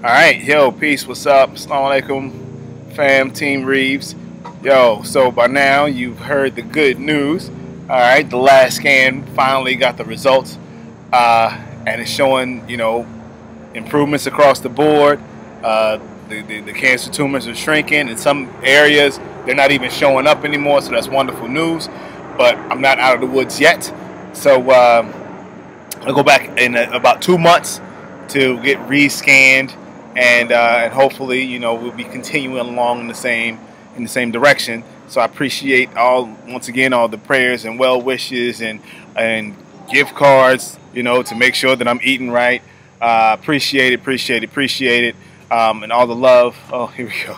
Alright, yo, peace, what's up? Assalamu alaikum, fam, Team Reeves. Yo, so by now you've heard the good news. Alright, the last scan finally got the results. And it's showing, improvements across the board. The cancer tumors are shrinking. In some areas, they're not even showing up anymore, so that's wonderful news. But I'm not out of the woods yet. So I'll go back in about 2 months to get re-scanned. And hopefully, we'll be continuing along in the same direction. So I appreciate once again all the prayers and well wishes and gift cards, to make sure that I'm eating right. Appreciate it. And all the love. Oh, here we go.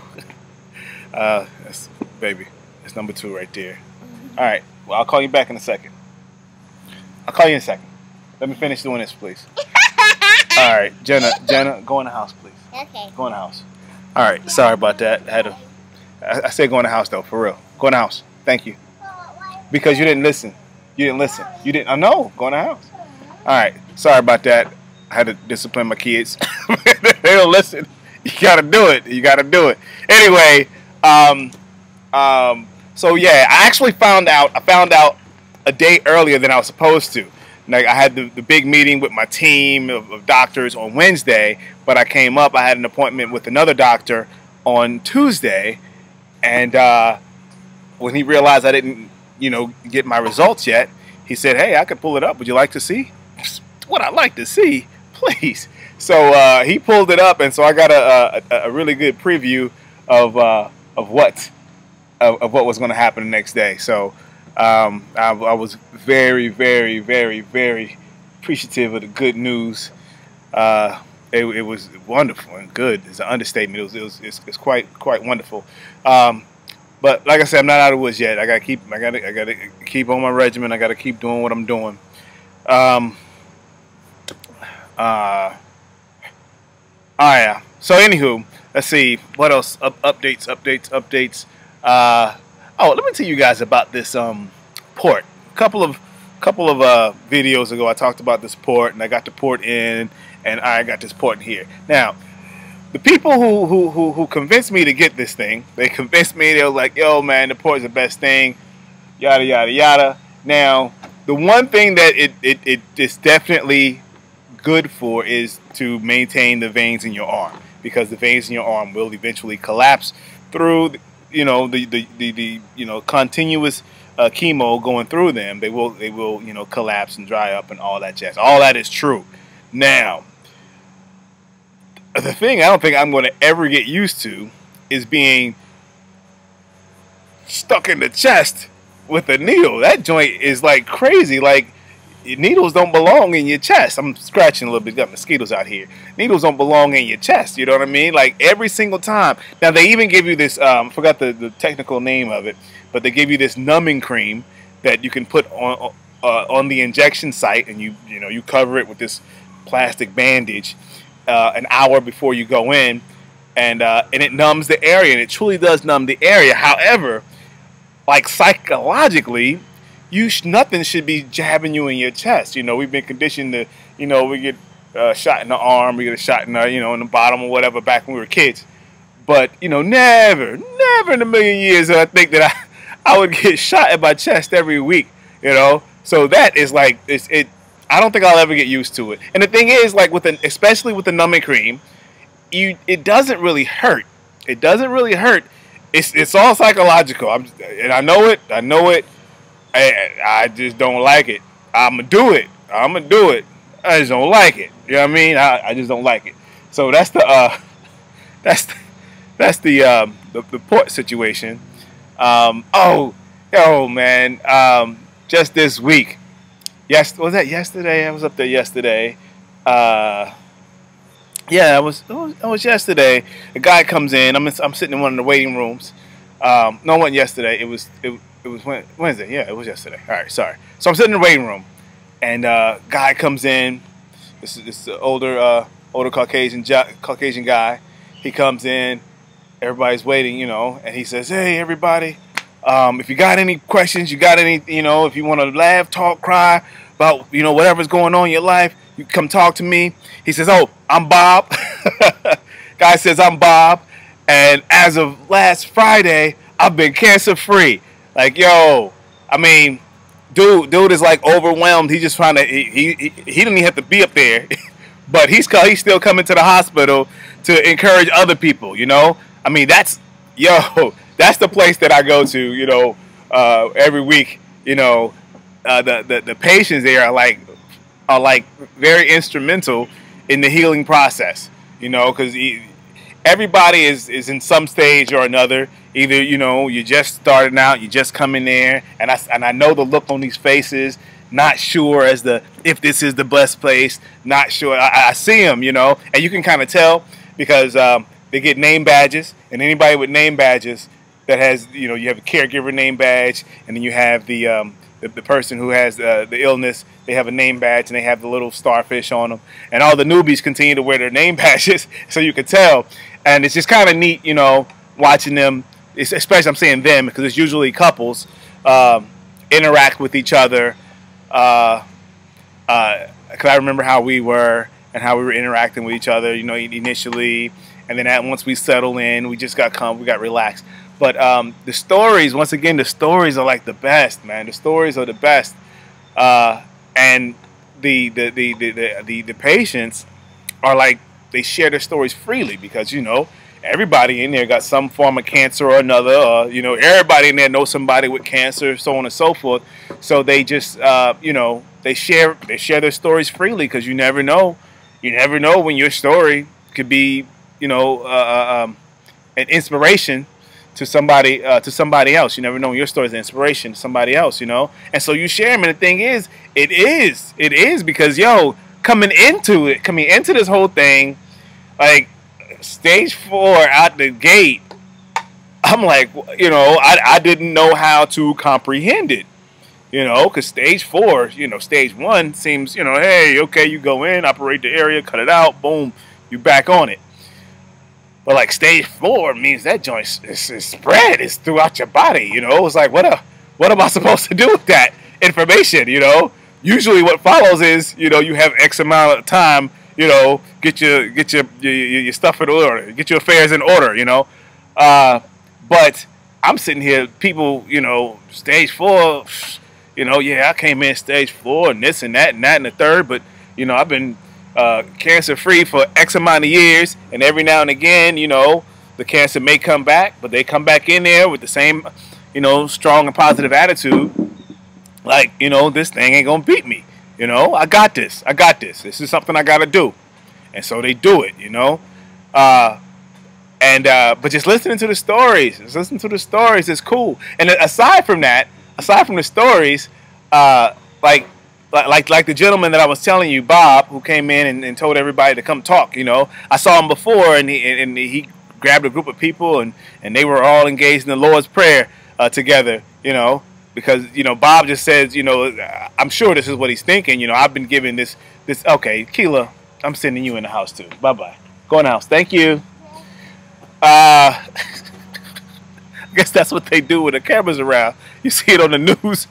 That's baby. That's number 2 right there. All right. Well, I'll call you back in a second. I'll call you in a second. Let me finish doing this, please. All right, Jenna, go in the house, please. Okay. Go in the house. All right, sorry about that. I said go in the house, though, for real. Go in the house. Thank you. Because you didn't listen. I know. Go in the house. All right, sorry about that. I had to discipline my kids. They don't listen. You got to do it. Anyway, so yeah, I actually found out a day earlier than I was supposed to. Like, I had the big meeting with my team of doctors on Wednesday, but I came up, I had an appointment with another doctor on Tuesday, and when he realized I didn't, get my results yet, he said, "Hey, I could pull it up. Would you like to see?" What I'd like to see, please. So he pulled it up, and so I got a really good preview of what was going to happen the next day. So I was very, very, very, very appreciative of the good news. It was wonderful and good. It's an understatement. It's quite wonderful. But like I said, I'm not out of the woods yet. I gotta keep on my regimen. I gotta keep doing what I'm doing. Yeah. So anywho, let's see what else. Updates. Oh, let me tell you guys about this port. A couple of videos ago, I talked about this port, and I got the port in, and I got this port in here. Now, the people who convinced me to get this thing, they convinced me. They were like, "Yo, man, the port is the best thing," yada yada yada. Now, the one thing that it is definitely good for is to maintain the veins in your arm, because the veins in your arm will eventually collapse through the continuous chemo going through them. They will collapse and dry up and all that jazz. All that is true. Now, the thing I don't think I'm going to ever get used to is being stuck in the chest with a needle. That joint is like crazy. Like, needles don't belong in your chest. I'm scratching a little bit. Got mosquitoes out here. Needles don't belong in your chest. You know what I mean? Like, every single time. Now, they even give you this, forgot the technical name of it, but they give you this numbing cream that you can put on the injection site, and you cover it with this plastic bandage an hour before you go in, and it numbs the area, and it truly does numb the area. However, like, psychologically, nothing should be jabbing you in your chest. We've been conditioned to, we get shot in the arm, we get a shot in the, in the bottom or whatever back when we were kids. But, never in a million years did I think that I would get shot in my chest every week, So that is like, I don't think I'll ever get used to it. And the thing is, like, especially with the numbing cream, it doesn't really hurt. It doesn't really hurt. It's all psychological. And I know it. I just don't like it. I'm gonna do it. I just don't like it. You know what I mean? I just don't like it. So that's the port situation. Oh man. Just this week. Yes, was that yesterday? I was up there yesterday. Yeah, it was yesterday. A guy comes in. I'm sitting in one of the waiting rooms. No, it wasn't yesterday. It was Wednesday. Yeah, it was yesterday. All right, sorry. So I'm sitting in the waiting room, and guy comes in. This is an older Caucasian guy. He comes in. Everybody's waiting, and he says, "Hey, everybody. If you got any questions, you got any, if you want to laugh, talk, cry about, whatever's going on in your life, you come talk to me." He says, "Oh, I'm Bob." Guy says, I'm Bob, and as of last Friday, I've been cancer free. Like, yo, I mean, dude is like overwhelmed. He's just trying to. He didn't even have to be up there, but he's still coming to the hospital to encourage other people. You know, I mean, that's that's the place that I go to. You know, every week. You know, the patients there are like very instrumental in the healing process. You know, because everybody is in some stage or another. Either, you know, you're just starting out, you just come in there, and I know the look on these faces, not sure as the if this is the best place, not sure. I see them, you know, and you can kind of tell because they get name badges, and anybody with name badges that has, you know, you have a caregiver name badge, and then you have the person who has the illness, they have a name badge, and they have the little starfish on them, and all the newbies continue to wear their name badges, so you can tell, and it's just kind of neat, you know, watching them. Especially I'm saying them because it's usually couples interact with each other. Because I remember how we were and how we were interacting with each other, you know, initially, and then once we settle in, we just got calm, we got relaxed. But the stories, once again, the stories are like the best, man. The stories are the best, and the patients are like they share their stories freely because you know. Everybody in there got some form of cancer or another. You know, everybody in there knows somebody with cancer, so on and so forth. So they just, you know, they share their stories freely because you never know. You never know when your story could be, you know, an inspiration to somebody else. You never know when your story is an inspiration to somebody else. You know, and so you share them. And the thing is, it is because coming into this whole thing, like. Stage 4 out the gate, I'm like, you know, I didn't know how to comprehend it, you know, because stage 4, you know, stage 1 seems, you know, hey, okay, you go in, operate the area, cut it out, boom, you back on it. But like stage 4 means that joint is spread, it's throughout your body, you know. It's like, what am I supposed to do with that information, you know? Usually what follows is, you know, you have X amount of time. You know, get your stuff in order, get your affairs in order, you know. But I'm sitting here, people, you know, stage 4, you know, yeah, I came in stage 4 and this and that and the third, but you know, I've been cancer free for X amount of years, and every now and again, you know, the cancer may come back, but they come back in there with the same, you know, strong and positive attitude, like, you know, this thing ain't gonna beat me. You know, I got this. This is something I got to do. And so they do it, you know. But just listening to the stories, is cool. And aside from the stories, like the gentleman that I was telling you, Bob, who came in and told everybody to come talk, you know. I saw him before, and he grabbed a group of people, and they were all engaged in the Lord's Prayer together, you know. Because, you know, Bob just says, you know, I'm sure this is what he's thinking. You know, I've been given this. Okay, Keela, I'm sending you in the house, too. Bye-bye. Go in the house. Thank you. I guess that's what they do when the camera's around. You see it on the news.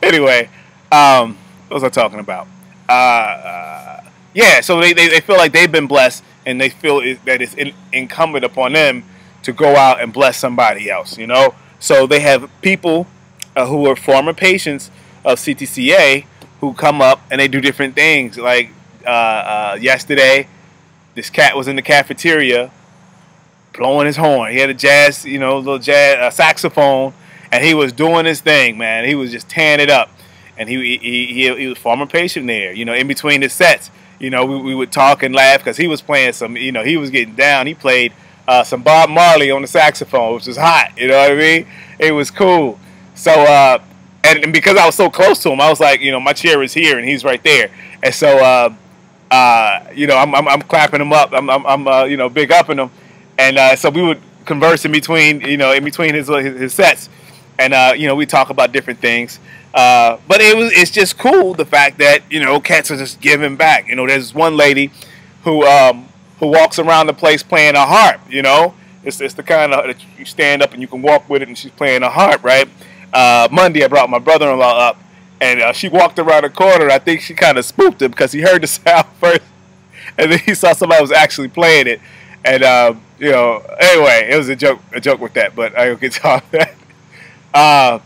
Anyway, what was I talking about? Yeah, so they feel like they've been blessed, and they feel that it's incumbent upon them to go out and bless somebody else, you know? So they have people who are former patients of CTCA who come up and they do different things. Like yesterday, this cat was in the cafeteria blowing his horn. He had a jazz, you know, little jazz saxophone, and he was doing his thing, man. He was just tearing it up, and he was a former patient there. You know, in between his sets, you know, we would talk and laugh because he was playing some, you know, he was getting down. He played some Bob Marley on the saxophone, which was hot. You know what I mean? It was cool. So, and because I was so close to him, I was like, you know, my chair is here and he's right there. And so, you know, I'm clapping him up. I'm you know, big upping him. And so we would converse in between, you know, in between his sets. And, you know, we talk about different things. But it's just cool, the fact that, you know, cats are just giving back. You know, there's one lady who walks around the place playing a harp, you know. It's the kind of that you stand up and you can walk with it, and she's playing a harp, right? Monday, I brought my brother-in-law up, and she walked around the corner. I think she kind of spooked him because he heard the sound first, and then he saw somebody was actually playing it. And you know, anyway, it was a joke with that, but I don't get to all that.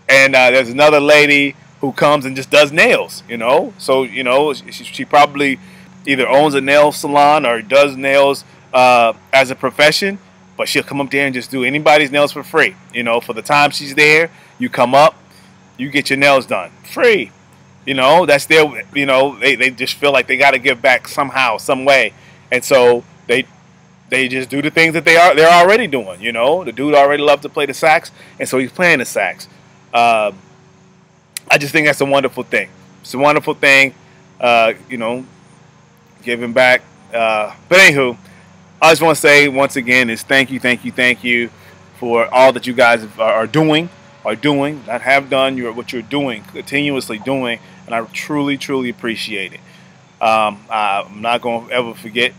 And there's another lady who comes and just does nails, you know. So, you know, she probably either owns a nail salon or does nails as a profession, but she'll come up there and just do anybody's nails for free. You know, for the time she's there, you come up, you get your nails done free. You know, that's their, you know, they just feel like they got to give back somehow, some way. And so they just do the things that they're already doing. You know, the dude already loved to play the sax, and so he's playing the sax. I just think that's a wonderful thing. It's a wonderful thing, you know, giving back. But anywho, I just want to say once again is thank you for all that you guys are doing, not have done, what you're doing, continuously doing, and I truly appreciate it. I'm not going to ever forget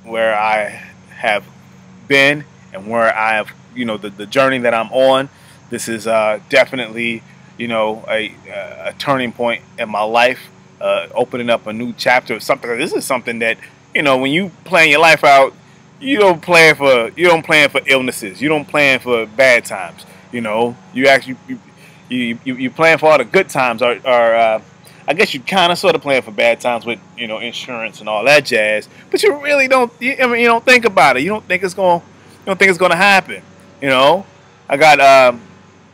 where I have been and where I have, you know, the journey that I'm on. This is definitely, you know, a turning point in my life, opening up a new chapter of something. This is something that, you know, when you plan your life out, you don't plan for illnesses. You don't plan for bad times. You know, you actually you plan for all the good times. Or I guess you kind of sort of plan for bad times with, you know, insurance and all that jazz. But you really don't. I mean, you don't think about it. You don't think it's going to happen. You know, I got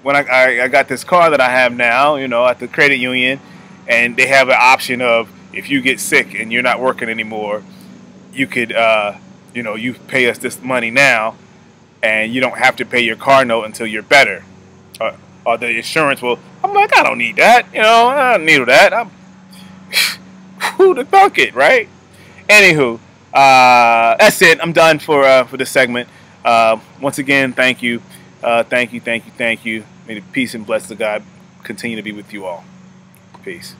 when I got this car that I have now, you know, at the credit union, and they have an option of if you get sick and you're not working anymore, you could, you know, you pay us this money now, and you don't have to pay your car note until you're better. Or the insurance will. I'm like, I don't need that. You know, I don't need that. Who to thunk it, right? Anywho, that's it. I'm done for this segment. Once again, thank you. Thank you. May the peace and blessings of God continue to be with you all. Peace.